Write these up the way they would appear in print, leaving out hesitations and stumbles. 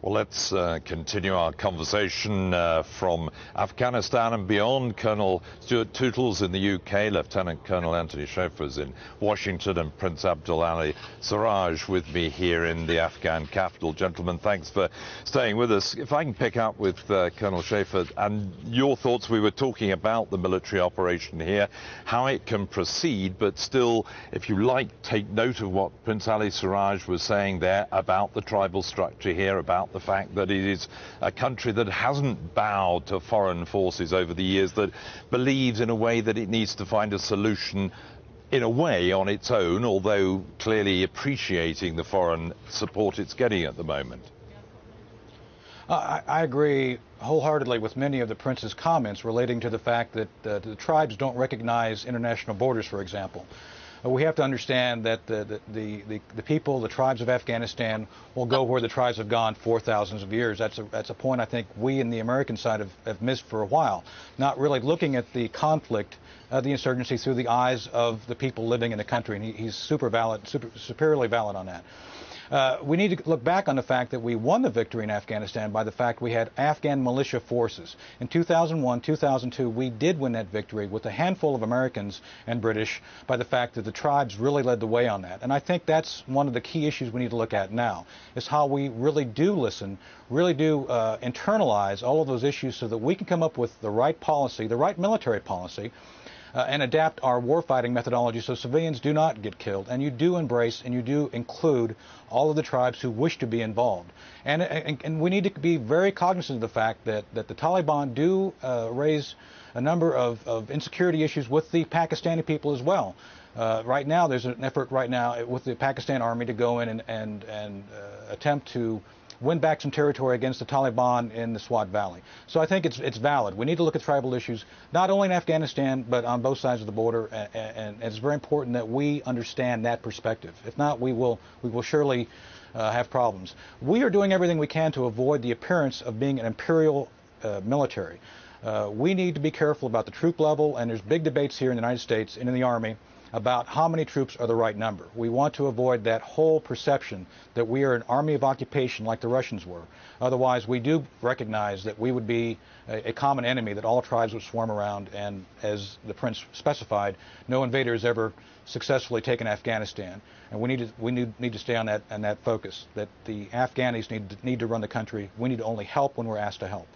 Well, let's continue our conversation from Afghanistan and beyond. Colonel Stuart Tootle's in the UK, Lieutenant Colonel Anthony Schaefer's in Washington, and Prince Abdul Ali Siraj with me here in the Afghan capital. Gentlemen, thanks for staying with us. If I can pick up with Colonel Schaefer and your thoughts. We were talking about the military operation here, how it can proceed, but still, if you like, take note of what Prince Ali Siraj was saying there about the tribal structure here, about the fact that it is a country that hasn't bowed to foreign forces over the years, that believes in a way that it needs to find a solution in a way on its own, although clearly appreciating the foreign support it's getting at the moment. I agree wholeheartedly with many of the Prince's comments relating to the fact that the tribes don't recognize international borders, for example. We have to understand that the people, the tribes of Afghanistan, will go where the tribes have gone for thousands of years. That's a point I think we in the American side have missed for a while, not really looking at the conflict, the insurgency, through the eyes of the people living in the country, and he's superiorly valid on that. We need to look back on the fact that we won the victory in Afghanistan by the fact we had Afghan militia forces. In 2001, 2002, we did win that victory with a handful of Americans and British by the fact that the tribes really led the way on that. And I think that's one of the key issues we need to look at now, is how we really do listen, really do internalize all of those issues so that we can come up with the right policy, the right military policy, and adapt our warfighting methodology so civilians do not get killed, and you do embrace and you do include all of the tribes who wish to be involved. And we need to be very cognizant of the fact that the Taliban do raise a number of insecurity issues with the Pakistani people as well. Right now, there's an effort right now with the Pakistan Army to go in and attempt to win back some territory against the Taliban in the Swat Valley. So I think it's valid. We need to look at tribal issues, not only in Afghanistan, but on both sides of the border, and it's very important that we understand that perspective. If not, we will surely have problems. We are doing everything we can to avoid the appearance of being an imperial military. We need to be careful about the troop level, and there's big debates here in the United States and in the Army about how many troops are the right number. We want to avoid that whole perception that we are an army of occupation like the Russians were. Otherwise, we do recognize that we would be a common enemy that all tribes would swarm around, and as the Prince specified, no invader has ever successfully taken Afghanistan. And we need to stay on that focus, that the Afghanis need to run the country. We need to only help when we're asked to help.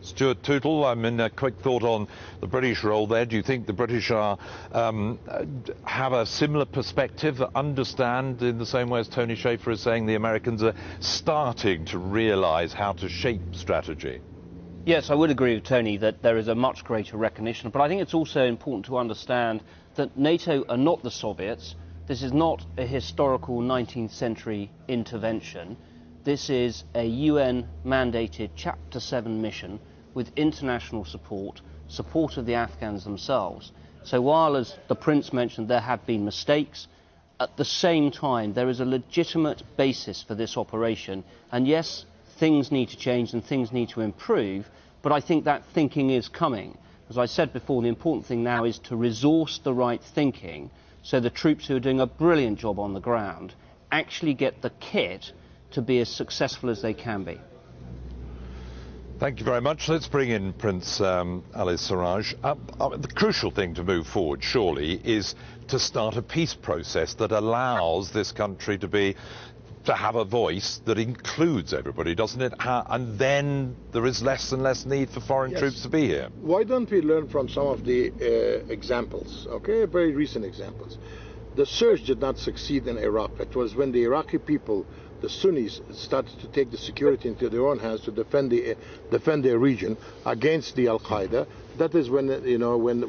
Stuart Tootle, I mean, a quick thought on the British role there. Do you think the British have a similar perspective, understand in the same way as Tony Schaefer is saying the Americans are starting to realise how to shape strategy? Yes, I would agree with Tony that there is a much greater recognition, but I think it's also important to understand that NATO are not the Soviets. This is not a historical 19th century intervention. This is a UN-mandated Chapter 7 mission with international support of the Afghans themselves. So while, as the Prince mentioned, there have been mistakes, at the same time there is a legitimate basis for this operation. And yes, things need to change and things need to improve, but I think that thinking is coming. As I said before, the important thing now is to resource the right thinking so the troops who are doing a brilliant job on the ground actually get the kit to be as successful as they can be. Thank you very much. Let's bring in Prince Ali Siraj. The crucial thing to move forward, surely, is to start a peace process that allows this country to have a voice that includes everybody, doesn't it? And then there is less and less need for foreign troops to be here. Why don't we learn from some of the examples, okay, very recent examples? The surge did not succeed in Iraq. It was when the Iraqi people, the Sunnis, started to take the security into their own hands to defend their region against the Al-Qaeda. That is when, you know, when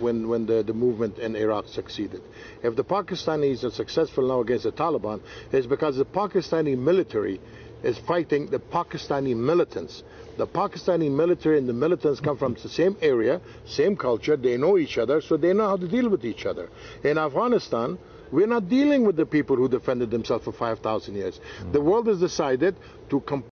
the movement in Iraq succeeded. If the Pakistanis are successful now against the Taliban, it's because the Pakistani military is fighting the Pakistani militants. The Pakistani military and the militants come from the same area, same culture, they know each other, so they know how to deal with each other. In Afghanistan, we're not dealing with the people who defended themselves for 5,000 years. The world has decided to